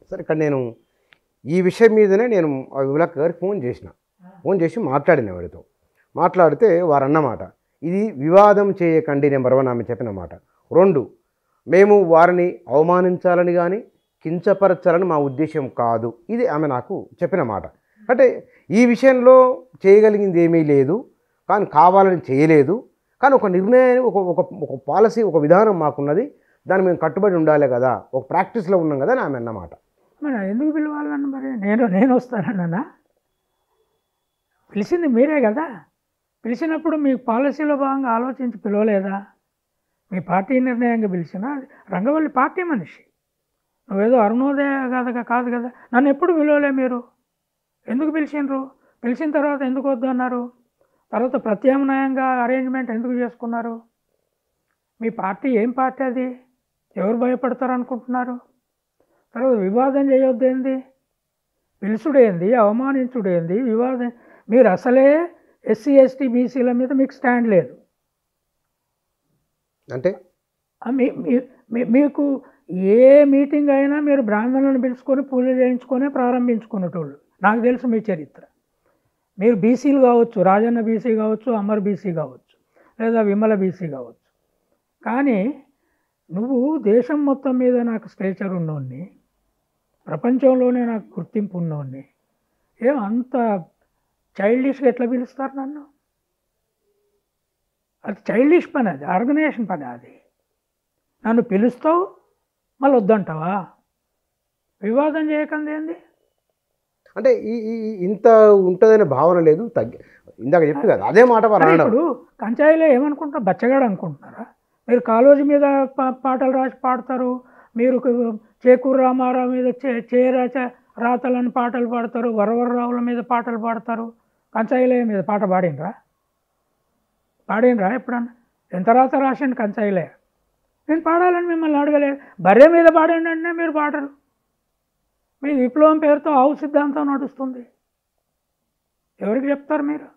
సరే ఇక్కడ నేను ఈ విషయం మీదనే నేను విమలక్క గారికి ఫోన్ చేసి మాట్లాడిన వాడితో మాట్లాడితే వారు అన్నమాట, ఇది వివాదం చేయకండి నెంబర్ 1 ఆమె చెప్పిన మాట. 2, మేము వారిని అవమానించాలని కానీ కించపరచాలని మా ఉద్దేశం కాదు, ఇది ఆమె నాకు చెప్పిన మాట. అంటే ఈ విషయంలో చేయగలిగింది ఏమీ లేదు, కానీ కావాలని చేయలేదు, కానీ ఒక నిర్ణయం ఒక పాలసీ ఒక విధానం మాకున్నది, దాన్ని మేము కట్టుబడి ఉండాలి కదా, ఒక ప్రాక్టీస్లో ఉన్నాం కదా అని ఆమె అన్నమాట. మరి ఎందుకు పిలవాలన్న మరి నేను వస్తానన్నా? పిలిచింది మీరే కదా. పిలిచినప్పుడు మీ పాలసీలో భాగంగా ఆలోచించి పిలవలేదా? మీ పార్టీ నిర్ణయంగా పిలిచినా రంగవల్లి పార్టీ మనిషి, నువ్వేదో అరుణోదయ కాదు కదా. నన్ను ఎప్పుడు పిలవలే మీరు, ఎందుకు పిలిచిండ్రు? పిలిచిన తర్వాత ఎందుకు వద్దు అన్నారు? తర్వాత ప్రత్యామ్నాయంగా అరేంజ్మెంట్ ఎందుకు చేసుకున్నారు? మీ పార్టీ ఏం పార్టీ అది? ఎవరు భయపడతారు అనుకుంటున్నారు? తర్వాత వివాదం చేయొద్దేంది, పిలుచుడేంది, అవమానించుడేంది, వివాదం. మీరు అసలే ఎస్సీ ఎస్టీ బీసీల మీద మీకు స్టాండ్ లేదు. అంటే మీకు ఏ మీటింగ్ అయినా మీరు బ్రాహ్మణులను పిలుచుకొని పూజ చేయించుకొని ప్రారంభించుకునేటోళ్ళు. నాకు తెలుసు మీ చరిత్ర. మీరు బీసీలు కావచ్చు, రాజన్న బీసీ కావచ్చు, అమర్ బీసీ కావచ్చు, లేదా విమల బీసీ కావచ్చు, కానీ నువ్వు దేశం మొత్తం మీద నాకు స్టేచర్ ఉన్నోడిని, ప్రపంచంలోనే నాకు గుర్తింపు ఉన్నోడిని, అంత చైల్డిష్గా ఎట్లా పిలుస్తారు నన్ను? అది చైల్డిష్ పని, అది ఆర్గనైజేషన్ పని. అది నన్ను పిలుస్తావు మళ్ళీ వద్దంటావా? వివాదం చేయకండి ఏంది? అంటే ఇంత ఉంటుందనే భావన లేదు. ఇందాక చెప్పి కదా అదే మాట. ఇప్పుడు కంచాయిలో ఏమనుకుంటారు? బచ్చగాడు అనుకుంటున్నారా? మీరు కాలేజీ మీద పాటలు రాసి పాడతారు, మీరు చేకూరు రామారావు మీద రాతలని పాటలు పాడతారు, వరవరరావుల మీద పాటలు పాడతారు. కంచాయిలే మీద పాట పాడినరా ఎప్పుడన్నా? ఎంత రాత రాసిండు కంచాయిలే? నేను పాడాలని మిమ్మల్ని అడగలేదు. బర్రె మీద పాడండి అంటే మీరు పాడరు. మీ విప్లవం పేరుతో ఆవు సిద్ధాంతం నడుస్తుంది. ఎవరికి చెప్తారు మీరు?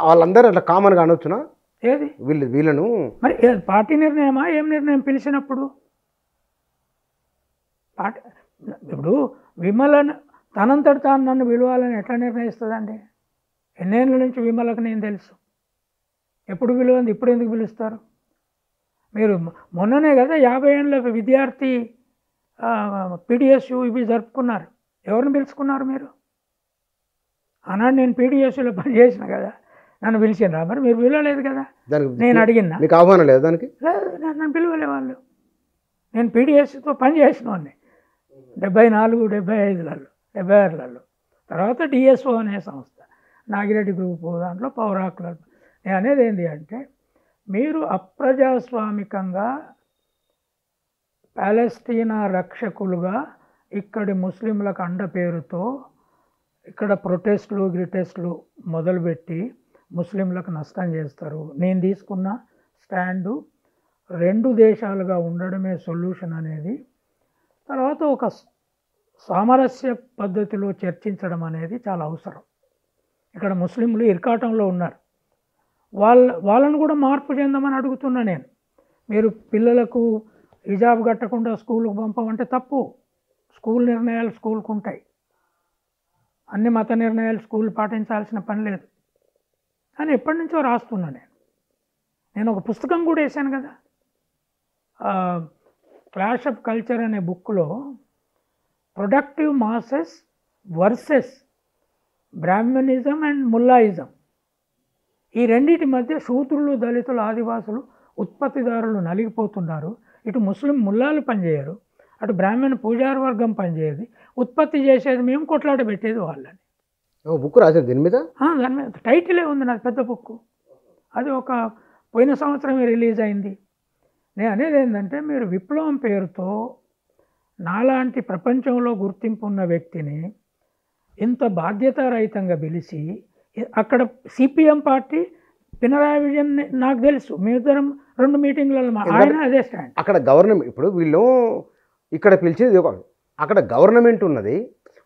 వాళ్ళందరూ అట్లా కామన్గా అనొచ్చునా? ఏది వీళ్ళను మరి పార్టీ నిర్ణయమా? ఏం నిర్ణయం? పిలిచినప్పుడు ఇప్పుడు విమలను తనంతటి తాను నన్ను విలువాలని ఎట్లా నిర్ణయిస్తుందండి? ఎన్నేళ్ళ నుంచి విమలకు నేను తెలుసు. ఎప్పుడు విలువంది, ఇప్పుడు ఎందుకు పిలుస్తారు? మీరు మొన్ననే కదా 50 ఏళ్ళ విద్యార్థి పీడిఎస్యు ఇవి జరుపుకున్నారు. ఎవరిని పిలుచుకున్నారు మీరు? ఆనాడు నేను పీడిఎస్యులో పనిచేసిన కదా, నన్ను పిలిచినరా? మరి మీరు పిలవలేదు కదా. నేను అడిగినా, మీకు ఆహ్వానం లేదు దానికి? లేదు, నన్ను పిలవలే వాళ్ళు. నేను పీడిఎస్తో పనిచేసిన వాడిని 74, 75లలో, 76లలో. తర్వాత డిఎస్ఓ అనే సంస్థ, నాగిరెడ్డి గ్రూప్, దాంట్లో పౌర హక్కుల. నేను అనేది ఏంటి అంటే, మీరు అప్రజాస్వామికంగా పాలస్తీనా రక్షకులుగా ఇక్కడి ముస్లింలకు అండ పేరుతో ఇక్కడ ప్రొటెస్టులు మొదలుపెట్టి ముస్లింలకు నష్టం చేస్తారు. నేను తీసుకున్న స్టాండు 2 దేశాలుగా ఉండడమే సొల్యూషన్ అనేది, తర్వాత ఒక సామరస్య పద్ధతిలో చర్చించడం అనేది చాలా అవసరం. ఇక్కడ ముస్లింలు ఇరకాటంలో ఉన్నారు, వాళ్ళను కూడా మార్పు చెందమని అడుగుతున్నా నేను. మీరు పిల్లలకు హిజాబ్ కట్టకుండా స్కూల్కి పంపమంటే తప్పు. స్కూల్ నిర్ణయాలు స్కూల్కి ఉంటాయి, అన్ని మత నిర్ణయాలు స్కూల్ పాటించాల్సిన పని లేదు అని ఎప్పటి నుంచో రాస్తున్నా నేను ఒక పుస్తకం కూడా వేశాను కదా, క్లాష్ ఆఫ్ కల్చర్ అనే బుక్లో productive masses versus Brahminism and mullahism, ఈ రెండింటి మధ్య శూద్రులు, దళితులు, ఆదివాసులు, ఉత్పత్తిదారులు నలిగిపోతున్నారు. ఇటు ముస్లిం ముల్లాలు పనిచేయరు, అటు బ్రాహ్మణ పూజారి వర్గం పనిచేయదు. ఉత్పత్తి చేసేది మేము, కొట్లాట పెట్టేది వాళ్ళని. బుక్ రాశారు దీని మీద? దాని మీద టైటిలే ఉంది నాది, పెద్ద బుక్. అది పోయిన సంవత్సరమే రిలీజ్ అయింది. నేను అనేది ఏంటంటే, మీరు విప్లవం పేరుతో నాలాంటి ప్రపంచంలో గుర్తింపు ఉన్న వ్యక్తిని ఇంత బాధ్యతారహితంగా పిలిచి, అక్కడ సిపిఎం పార్టీ పినరాయి విజయన్ నాకు తెలుసు, మీ ఇద్దరం 2 మీటింగ్లలో ఆయన అదే స్టాండ్. అక్కడ గవర్నమెంట్, ఇప్పుడు వీళ్ళు ఇక్కడ పిలిచేది అక్కడ గవర్నమెంట్ ఉన్నది,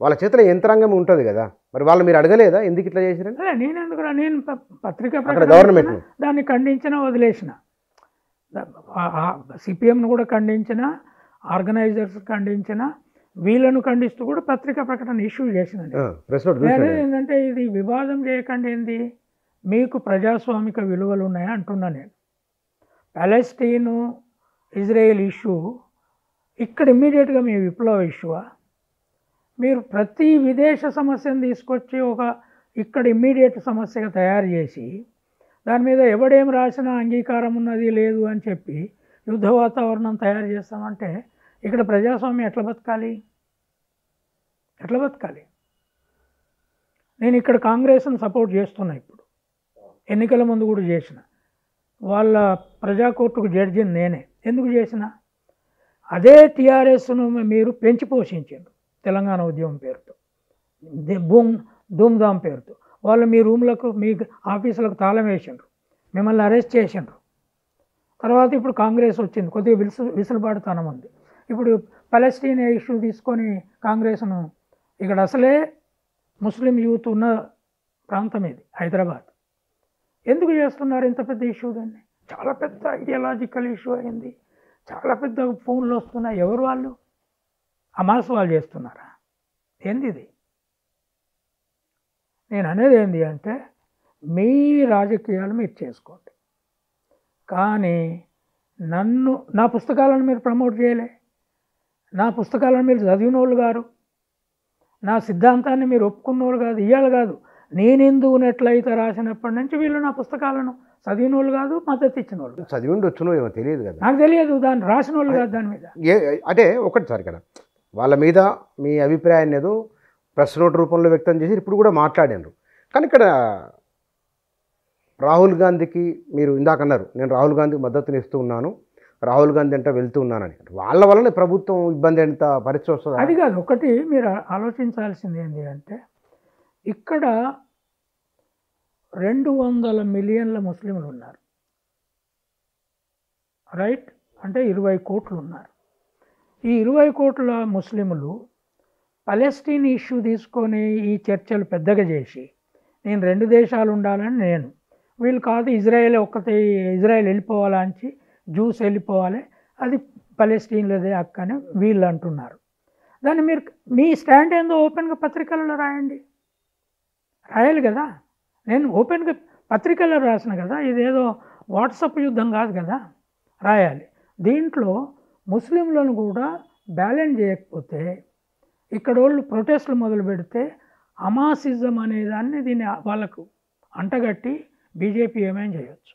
వాళ్ళ చేతిలో యంత్రాంగం ఉంటుంది కదా, మరి వాళ్ళు మీరు అడగలేదా ఎందుకు ఇట్లా చేశారని? నేను ఎందుకు, నేను పత్రికా గవర్నమెంట్ దాన్ని ఖండించిన, వదిలేసిన. సిపిఎంను కూడా ఖండించిన, ఆర్గనైజర్స్ ఖండించిన, వీళ్ళను ఖండిస్తూ కూడా పత్రికా ప్రకటన ఇష్యూ చేసినండి. ప్రెస్ నోట్ నేను ఏంటంటే ఇది వివాదం చేయకండి, ఏంది మీకు ప్రజాస్వామిక విలువలు ఉన్నాయా అంటున్నా నేను. పాలెస్టీను ఇజ్రాయెల్ ఇష్యూ ఇక్కడ ఇమ్మీడియట్గా మీ విప్లవ ఇష్యూవా? మీరు ప్రతి విదేశ సమస్యను తీసుకొచ్చి ఒక ఇక్కడ ఇమ్మీడియట్ సమస్యగా తయారు చేసి దాని మీద ఎవడేం రాసినా అంగీకారం ఉన్నది లేదు అని చెప్పి యుద్ధ వాతావరణం తయారు చేస్తామంటే ఇక్కడ ప్రజాస్వామ్యం ఎట్లా బతకాలి? ఎట్లా బతకాలి? నేను ఇక్కడ కాంగ్రెస్ను సపోర్ట్ చేస్తున్నా, ఇప్పుడు ఎన్నికల ముందు కూడా చేసిన. వాళ్ళ ప్రజా కోర్టుకు జడ్జిని నేనే. ఎందుకు చేసిన? అదే టీఆర్ఎస్ను మీరు పెంచి పోషించారు తెలంగాణ ఉద్యమం పేరుతో, ధూమ్ధామ్ పేరుతో. వాళ్ళు మీ రూమ్లకు మీ ఆఫీసులకు తాళం వేసిండ్రు, మిమ్మల్ని అరెస్ట్ చేసిండ్రు. తర్వాత ఇప్పుడు కాంగ్రెస్ వచ్చింది, కొద్దిగా విసులుబాటుతనం ఉంది. ఇప్పుడు పలెస్టీన్ ఇష్యూ తీసుకొని కాంగ్రెస్ను, ఇక్కడ అసలే ముస్లిం యూత్ ఉన్న ప్రాంతం ఇది హైదరాబాద్, ఎందుకు చేస్తున్నారు ఇంత పెద్ద ఇష్యూ? దాన్ని చాలా పెద్ద ఐడియాలజికల్ ఇష్యూ అయింది, చాలా పెద్ద ఫోన్లు వస్తున్నాయి. ఎవరు వాళ్ళు? హమాస్ వాళ్ళు చేస్తున్నారా? ఏంది ఇది? నేను అనేది ఏంటి అంటే మీ రాజకీయాలు మీరు చేసుకోండి, కానీ నా పుస్తకాలను మీరు ప్రమోట్ చేయలే. నా పుస్తకాలను మీరు చదివిన వాళ్ళు గారు, నా సిద్ధాంతాన్ని మీరు ఒప్పుకున్న వాళ్ళు కాదు. ఇవాళ కాదు, నేను హిందువునెట్లయితే రాసినప్పటి నుంచి వీళ్ళు నా పుస్తకాలను చదివిన వాళ్ళు కాదు, మద్దతు ఇచ్చిన వాళ్ళు. చదివిండి వచ్చినో ఏమో తెలియదు కదా, నాకు తెలియదు, దాన్ని రాసిన వాళ్ళు కాదు. దాని మీద అంటే ఒకటిసారి కదా వాళ్ళ మీద మీ అభిప్రాయాన్ని ఏదో ప్రెస్ నోట్ రూపంలో వ్యక్తం చేసి ఇప్పుడు కూడా మాట్లాడారు. కానీ ఇక్కడ రాహుల్ గాంధీకి మీరు ఇందాక అన్నారు, నేను రాహుల్ గాంధీకి మద్దతుని ఇస్తూ ఉన్నాను, రాహుల్ గాంధీ అంటే వెళ్తూ ఉన్నానని. వాళ్ళ వల్లనే ప్రభుత్వం ఇబ్బంది ఎంత పరిస్థితి వస్తుంది? అది కాదు. ఒకటి మీరు ఆలోచించాల్సింది ఏంటి అంటే ఇక్కడ 200 మిలియన్ల ముస్లింలు ఉన్నారు, రైట్? అంటే 20 కోట్లు ఉన్నారు. ఈ 20 కోట్ల ముస్లింలు పలెస్టీన్ ఇష్యూ తీసుకొని ఈ చర్చలు పెద్దగా చేసి నేను 2 దేశాలు ఉండాలని నేను, వీళ్ళు కాదు ఇజ్రాయెల్ ఒక్కతే, ఇజ్రాయెల్ వెళ్ళిపోవాలా అని, జ్యూస్ వెళ్ళిపోవాలి, అది పలెస్టీన్లదే హక్కు అని వీళ్ళు అంటున్నారు. దాన్ని మీరు మీ స్టాండ్ ఏందో ఓపెన్గా పత్రికలలో రాయాలి కదా. నేను ఓపెన్గా పత్రికల్లో రాసిన కదా, ఇదేదో వాట్సాప్ యుద్ధం కాదు కదా, రాయాలి. దీంట్లో ముస్లింలను కూడా బ్యాలెన్స్ చేయకపోతే ఇక్కడ వాళ్ళు ప్రొటెస్ట్లు మొదలు పెడితే హమాసిజం అనేదాన్ని దీన్ని వాళ్ళకు అంటగట్టి బీజేపీ ఏమైనా చేయొచ్చు.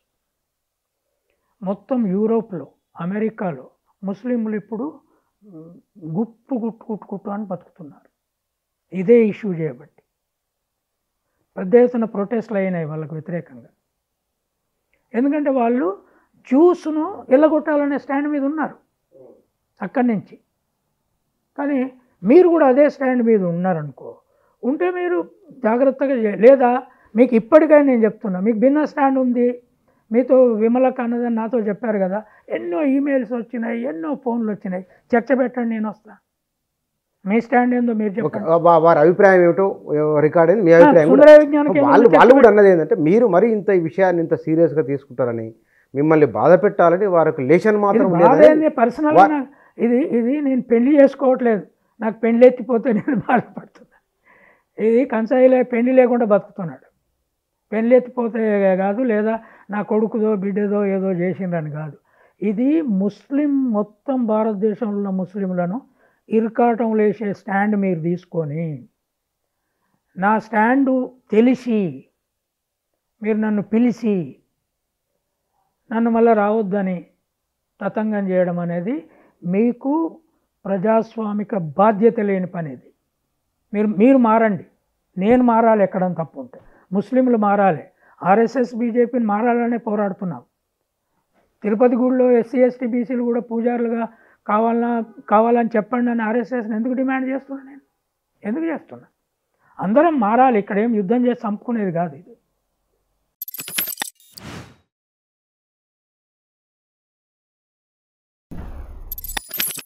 మొత్తం యూరోప్లో, అమెరికాలో ముస్లింలు ఇప్పుడు గుట్టు అని బతుకుతున్నారు ఇదే ఇష్యూ చేయబట్టి. పెద్ద ఎత్తున ప్రొటెస్ట్లు అయినాయి వాళ్ళకు వ్యతిరేకంగా. ఎందుకంటే వాళ్ళు జ్యూస్ను ఎల్లగొట్టాలనే స్టాండ్ మీద ఉన్నారు అక్కడి నుంచి. కానీ మీరు కూడా అదే స్టాండ్ మీద ఉన్నారనుకో, ఉంటే మీరు జాగ్రత్తగా లేదా మీకు ఇప్పటికైనా నేను చెప్తున్నా, మీకు భిన్న స్టాండ్ ఉంది. మీతో విమలక అన్నదని నాతో చెప్పారు కదా, ఎన్నో ఈమెయిల్స్ వచ్చినాయి, ఎన్నో ఫోన్లు వచ్చినాయి, చర్చ పెట్టండి, నేను వస్తా. మీ స్టాండ్ ఏందో మీరు చెప్పండి, వారి అభిప్రాయం ఏమిటో రికార్డ్ అయింది. మీ అభిప్రాయం వాళ్ళు కూడా అన్నది ఏంటంటే మీరు మరి ఇంత ఈ విషయాన్ని ఇంత సీరియస్గా తీసుకుంటారని, మిమ్మల్ని బాధ పెట్టాలని వారికి లేషన్ మాత్రం పర్సనల్గా ఇది నేను పెళ్లి చేసుకోవట్లేదు, నాకు పెళ్లి ఎత్తిపోతే నేను బాధపడుతున్నా. ఇది కంసాయిలే పెళ్లి లేకుండా బతుకుతున్నాడు. పెళ్లి ఎత్తిపోతే కాదు, లేదా నా కొడుకుదో బిడ్డదో ఏదో చేసిందని కాదు. ఇది ముస్లిం మొత్తం భారతదేశంలో ఉన్న ముస్లింలను ఇరకాటం లేసే స్టాండ్ మీరు తీసుకొని, నా స్టాండు తెలిసి మీరు నన్ను పిలిచి నన్ను మళ్ళీ రావద్దని తతంగం చేయడం అనేది మీకు ప్రజాస్వామిక బాధ్యత లేని పని. ఇది మీరు మారండి, నేను మారాలి ఎక్కడం తప్పు ఉంటే, ముస్లింలు మారాలి, ఆర్ఎస్ఎస్ బీజేపీని మారాలనే పోరాడుతున్నాం. తిరుపతి గుడిలో ఎస్సీ ఎస్టీ బీసీలు కూడా పూజారులుగా కావాలని చెప్పండి అని ఆర్ఎస్ఎస్ని ఎందుకు డిమాండ్ చేస్తున్నా? నేను ఎందుకు చేస్తున్నా? అందరం మారాలి, ఇక్కడ ఏం యుద్ధం చేసి చంపుకునేది కాదు ఇది.